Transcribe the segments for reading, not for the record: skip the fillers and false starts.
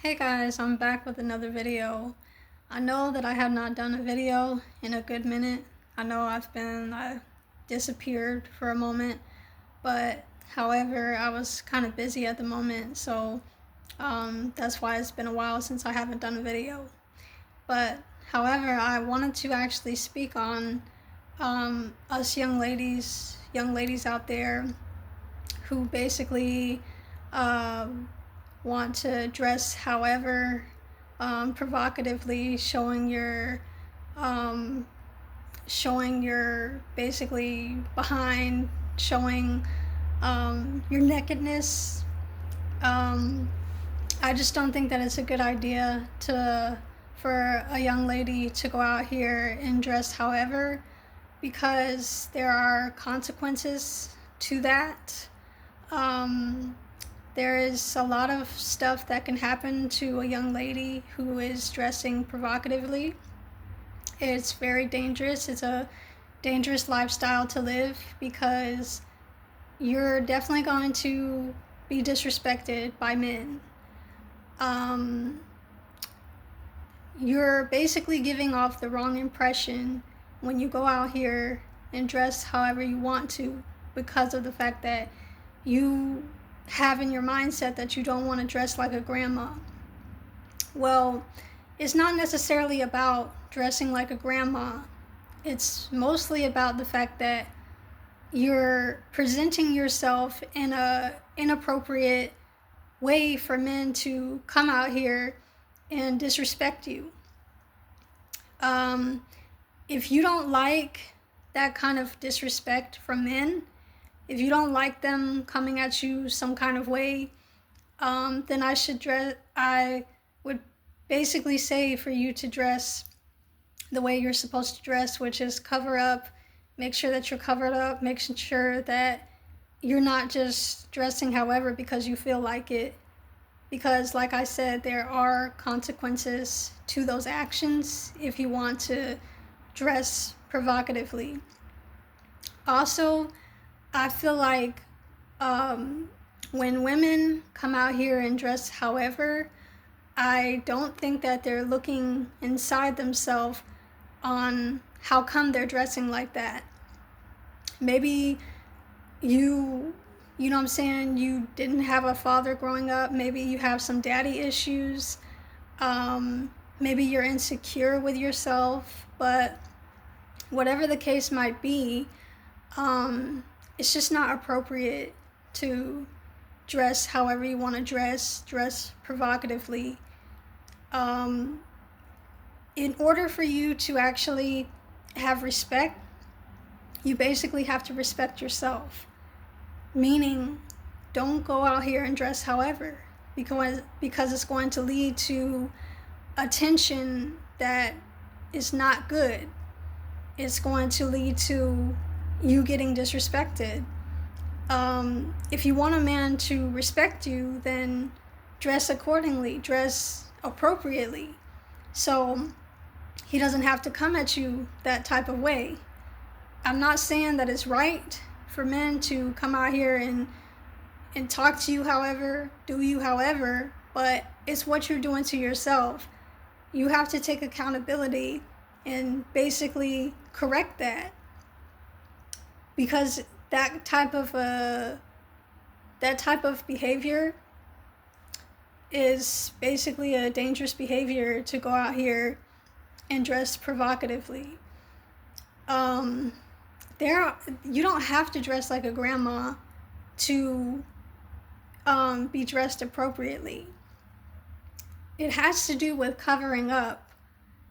Hey guys, I'm back with another video. I know that I have not done a video in a good minute. I know I disappeared for a moment, but however, I was kind of busy at the moment, so that's why it's been a while since I haven't done a video. But however, I wanted to actually speak on us young ladies out there who basically want to dress however, provocatively, um, showing your basically behind, showing your nakedness. Um, I just don't think that it's a good idea for a young lady to go out here and dress however, because there are consequences to that. Um, there is a lot of stuff that can happen to a young lady who is dressing provocatively. It's very dangerous. It's a dangerous lifestyle to live because you're definitely going to be disrespected by men. Um, you're basically giving off the wrong impression when you go out here and dress however you want to, because of the fact that you have in your mindset that you don't want to dress like a grandma. Well, it's not necessarily about dressing like a grandma. It's mostly about the fact that you're presenting yourself in a inappropriate way for men to come out here and disrespect you. Um, if you don't like that kind of disrespect from men, if you don't like them coming at you some kind of way, then I would basically say for you to dress the way you're supposed to dress, which is cover up, make sure that you're covered up, making sure that you're not just dressing however because you feel like it. Because, like I said, there are consequences to those actions if you want to dress provocatively. Also, I feel like when women come out here and dress however, I don't think that they're looking inside themselves on how come they're dressing like that. Maybe you know what I'm saying, you didn't have a father growing up. Maybe you have some daddy issues. Maybe you're insecure with yourself. But whatever the case might be, it's just not appropriate to dress however you want to dress provocatively. Um, in order for you to actually have respect, you basically have to respect yourself. Meaning, don't go out here and dress however, because it's going to lead to attention that is not good. It's going to lead to you getting disrespected. If you want a man to respect you, then dress accordingly, dress appropriately, so he doesn't have to come at you that type of way. I'm not saying that it's right for men to come out here and talk to you however, do you however, but it's what you're doing to yourself. You have to take accountability and basically correct that, because that type of behavior is basically a dangerous behavior to go out here and dress provocatively. You don't have to dress like a grandma to be dressed appropriately. It has to do with covering up.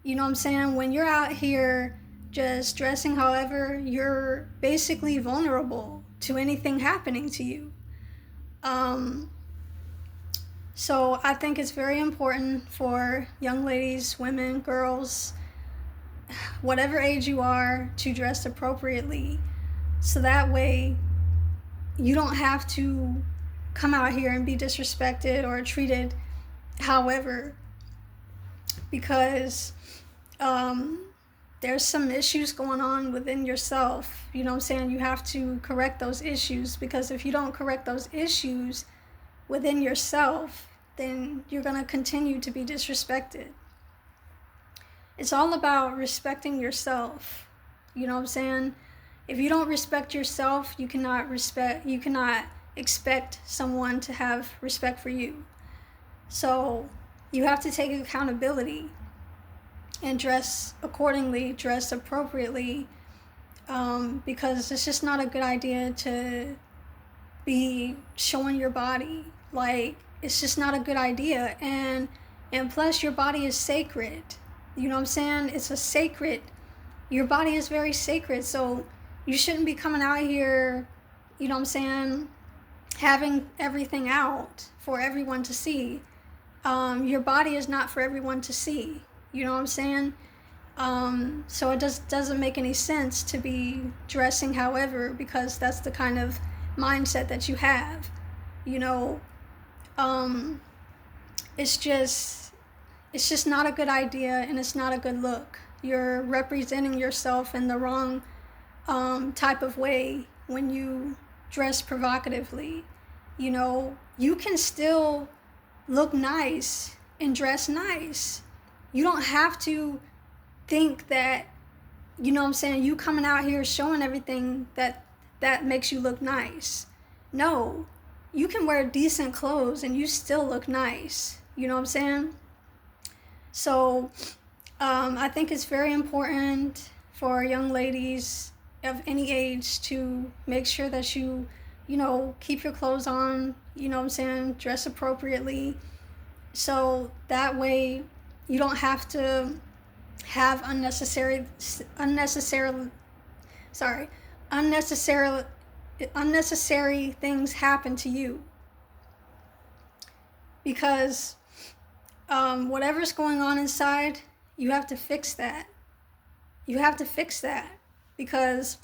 You know what I'm saying? When you're out here just dressing however, you're basically vulnerable to anything happening to you. So I think it's very important for young ladies, women, girls, whatever age you are, to dress appropriately, so that way you don't have to come out here and be disrespected or treated however, because there's some issues going on within yourself. You know what I'm saying? You have to correct those issues, because if you don't correct those issues within yourself, then you're going to continue to be disrespected. It's all about respecting yourself. You know what I'm saying? If you don't respect yourself, you cannot expect someone to have respect for you. So you have to take accountability and dress accordingly, dress appropriately, because it's just not a good idea to be showing your body. Like, it's just not a good idea. And plus, your body is sacred. You know what I'm saying? It's a sacred, your body is very sacred. So you shouldn't be coming out here, you know what I'm saying, having everything out for everyone to see. Your body is not for everyone to see. You know what I'm saying? So it doesn't make any sense to be dressing however, because that's the kind of mindset that you have. You know, it's just not a good idea, and it's not a good look. You're representing yourself in the wrong type of way when you dress provocatively. You know, you can still look nice and dress nice. You don't have to think that, you know what I'm saying, you coming out here showing everything that makes you look nice. No, you can wear decent clothes and you still look nice. You know what I'm saying? So I think it's very important for young ladies of any age to make sure that you know, keep your clothes on, you know what I'm saying, dress appropriately. So that way you don't have to have unnecessary things happen to you. Because whatever's going on inside, you have to fix that. You have to fix that, because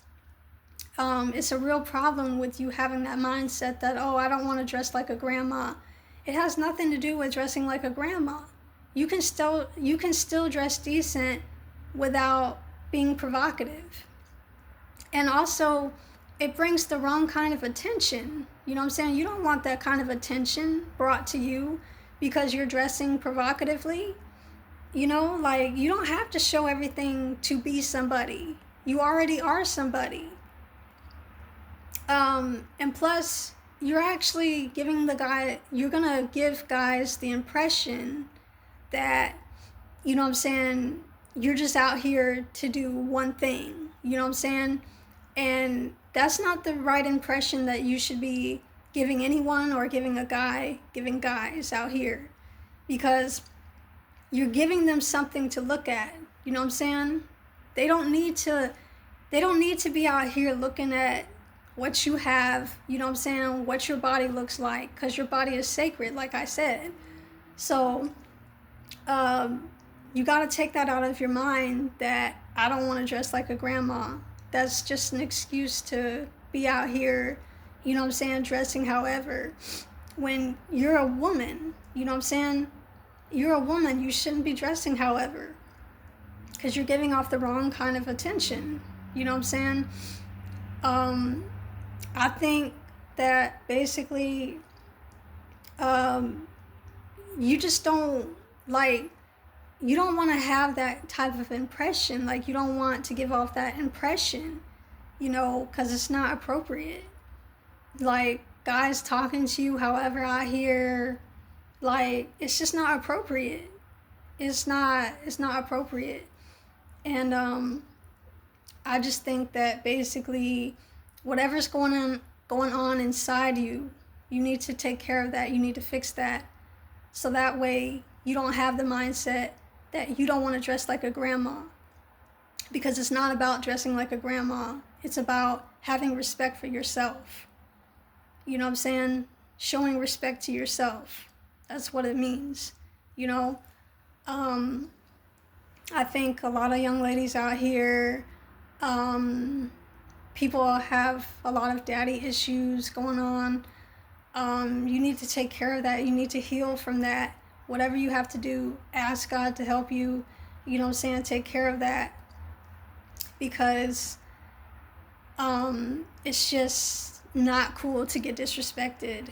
it's a real problem with you having that mindset that, oh, I don't want to dress like a grandma. It has nothing to do with dressing like a grandma. You can still dress decent without being provocative. And also, it brings the wrong kind of attention. You know what I'm saying? You don't want that kind of attention brought to you because you're dressing provocatively. You know, like, you don't have to show everything to be somebody. You already are somebody. And plus, you're actually you're gonna give guys the impression that, you know what I'm saying, you're just out here to do one thing. You know what I'm saying? And that's not the right impression that you should be giving anyone, or giving guys out here, because you're giving them something to look at. You know what I'm saying? They don't need to be out here looking at what you have, you know what I'm saying, what your body looks like, because your body is sacred, like I said. So you got to take that out of your mind, that I don't want to dress like a grandma. That's just an excuse to be out here, you know what I'm saying, dressing however. When you're a woman, you know what I'm saying, you're a woman, you shouldn't be dressing however, because you're giving off the wrong kind of attention. You know what I'm saying? I think that basically you just don't, like, you don't want to have that type of impression. Like, you don't want to give off that impression, you know, because it's not appropriate. Like, guys talking to you however out here, like, it's just not appropriate. It's not appropriate. And I just think that basically whatever's going on inside you, you need to take care of that. You need to fix that. So that way you don't have the mindset that you don't want to dress like a grandma. Because it's not about dressing like a grandma. It's about having respect for yourself. You know what I'm saying? Showing respect to yourself. That's what it means. You know? I think a lot of young ladies out here, people have a lot of daddy issues going on. You need to take care of that. You need to heal from that. Whatever you have to do, ask God to help you, you know what I'm saying, take care of that. Because it's just not cool to get disrespected.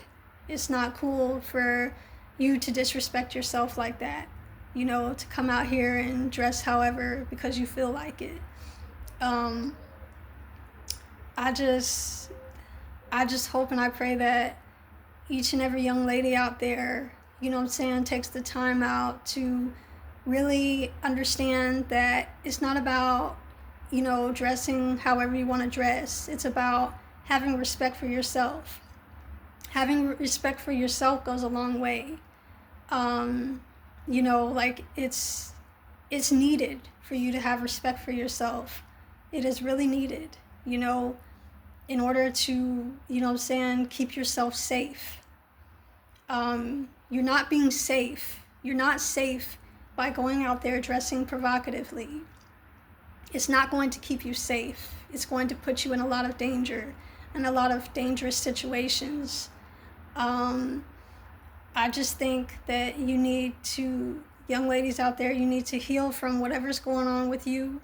It's not cool for, you to disrespect yourself like that, you know, to come out here and dress however because you feel like it. Um, I just I just hope and I pray that each and every young lady out there, you know what I'm saying, takes the time out to really understand that it's not about, you know, dressing however you want to dress. It's about having respect for yourself. Having respect for yourself goes a long way. Um, you know, like it's needed for you to have respect for yourself. It is really needed, you know, in order to, you know what I'm saying, keep yourself safe. You're not being safe. You're not safe by going out there dressing provocatively. It's not going to keep you safe. It's going to put you in a lot of danger and a lot of dangerous situations. Um, I just think that you need to, young ladies out there, you need to heal from whatever's going on with you.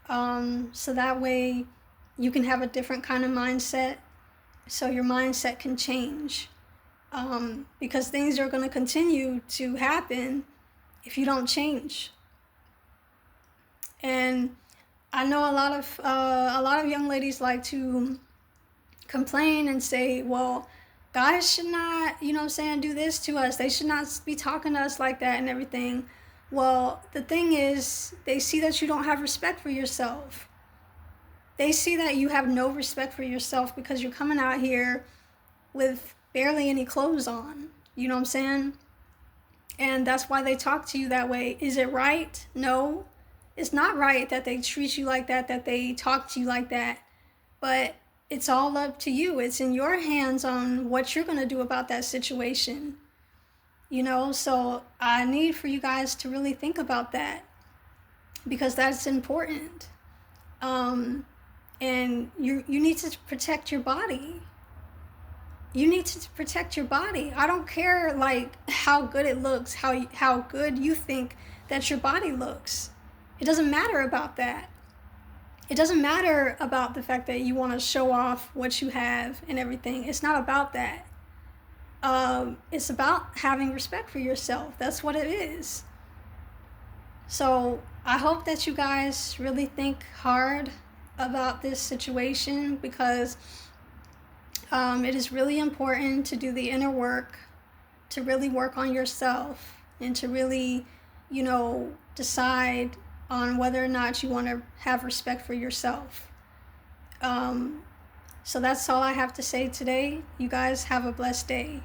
So that way you can have a different kind of mindset. So your mindset can change. Because things are going to continue to happen if you don't change. And I know a lot of young ladies like to complain and say, well, guys should not, you know what I'm saying, do this to us. They should not be talking to us like that and everything. Well, the thing is, they see that you don't have respect for yourself. They see that you have no respect for yourself because you're coming out here with barely any clothes on. You know what I'm saying? And that's why they talk to you that way. Is it right? No. It's not right that they treat you like that they talk to you like that. But it's all up to you. It's in your hands on what you're going to do about that situation. You know, so I need for you guys to really think about that because that's important. And you need to protect your body. You need to protect your body. I don't care like how good it looks, how good you think that your body looks. It doesn't matter about that. It doesn't matter about the fact that you want to show off what you have and everything. It's not about that. It's about having respect for yourself. That's what it is. So I hope that you guys really think hard about this situation because it is really important to do the inner work, to really work on yourself, and to really, you know, decide on whether or not you want to have respect for yourself. So that's all I have to say today. You guys have a blessed day.